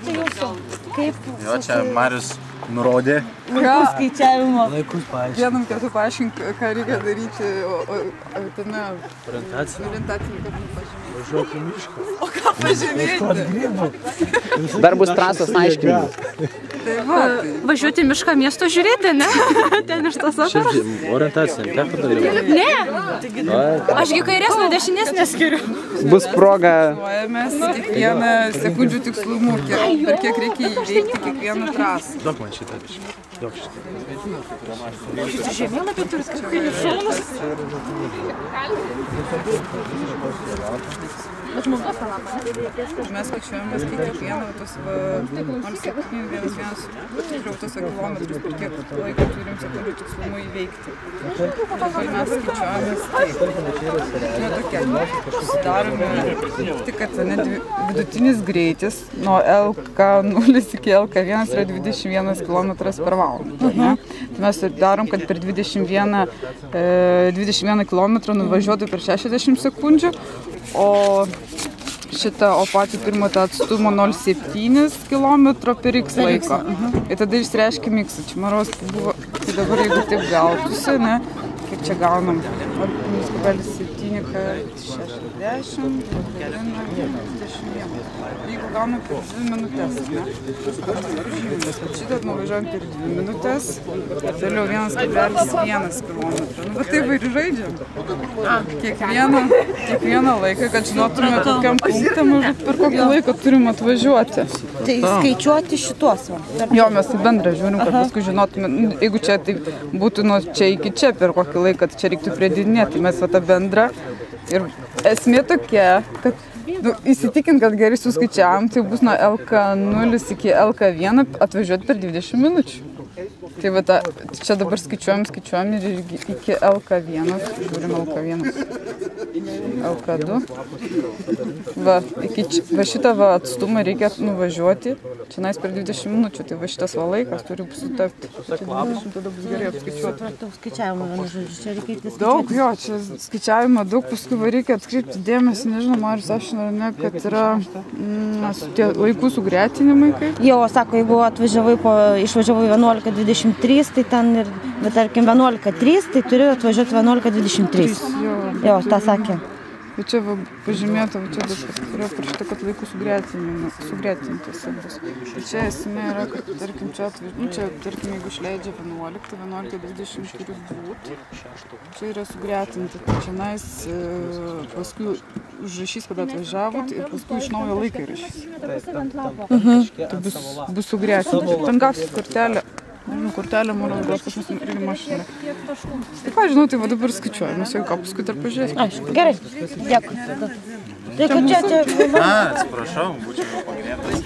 paklausti jūsų, kaip... Jo, čia Marius nurodė. Laikų skaičiavimo. Laikus paaiškink. Vienam kartu paaiškink, ką reikia daryti tame Orientacinį kartu pažymėti. Važiuok į mišką. O ką pažymėti? Dar bus trasos aiškinimai. Tai va, Važiuoti į mišką miesto žiūrėti, ne? Ten iš tos operos. Orientacinį, teko dalyvauti. Ne, ašgi kairės nuo dešinės neskiriu. Bus proga. mes kiekvieną sekundžių tikslumu, per kiek reikia įveikti kiekvieną trasą. Duok man šitą biškį. Duok šitą. Šitą žemėlapį turit kaip kai šaunus. Bet mums duos palamą, ne? Mes skaičiuojamės kiekvieną tos 0,711 kilometrus, per kiek laiko turim sekundžių tikslumu įveikti. Tai mes skaičiuojamės taip. Susidarome tik, kad vidutinis greitis nuo LK0 iki LK1 yra 21 km per valandą. Tai mes darom, kad per 21 km nuvažiuotų per 60 sekundžių, o patį pirmą tą atstumą 0,7 km per x laiko. Ir tada išreiškim x. Čia maros buvo, tai dabar jeigu taip gautųsi, ne, kaip čia gaunam, 0,7 kart 60, 21. Jeigu gaunam per 2 minutės, ne, šitą nuvažiuojam per 2 minutės, toliau 1,1 km. Nu, bet taip ir žaidžiam. Kiekvieną laiką, kad žinotume, kokiam punktą maždaug per kokį laiką turim atvažiuoti. Tai skaičiuoti šituos. Jo, mes tai bendrą žiūrim, kad paskui žinotume, jeigu čia tai būtų nuo čia iki čia per kokį laiką, tai čia reiktų pridėdinėti. Tai mes va tą bendrą. Ir esmė tokia, kad įsitikint, kad gerai suskaičiavom, tai bus nuo LK0 iki LK1 atvažiuoti per 20 minučių. Tai va čia dabar skaičiuojam ir iki LK1, žiūrim LK1, LK2. Va šitą atstumą reikia nuvažiuoti, čia nais per 20 minučių, tai va šitas laikas turi sutapti. Čia 20 tada bus gerai apskaičiuoti. Daug skaičiavimo, vienu žodžiu, čia reikia skaičiuoti. Daug, jo, čia skaičiavimo daug, paskui reikia atkreipti dėmesį, nežinau, Marius aiškino, ar ne, kad yra tie laikų sugretinimai kaip. Jo, sako, jeigu išvažiavai 11:23, tai ten ir, bet tarkim 11:03, tai turi atvažiuoti 11:23. Jo, tą sakė. Bet čia pažymėta, čia yra parašyta, kad laikų sugretintas bus. Tai čia esmė yra, kad tarkim čia tarkim jeigu išleidžia 11:20 turi būti, čia yra sugretinta. Čia nais paskui užrašys, kada atvažiavot ir paskui iš naujo laiką įrašys. Tai bus sugretinta. Ten gausit kortelę. Kortelė, manau, gal pas mus irgi mašina. Tai ką, žinau, tai va dabar skaičiuoju, mes jau ką paskui dar pažiūrėsim. Aišku, gerai, dėkui. Tai kad čia... Atsiprašau, būčiau pagrėtas.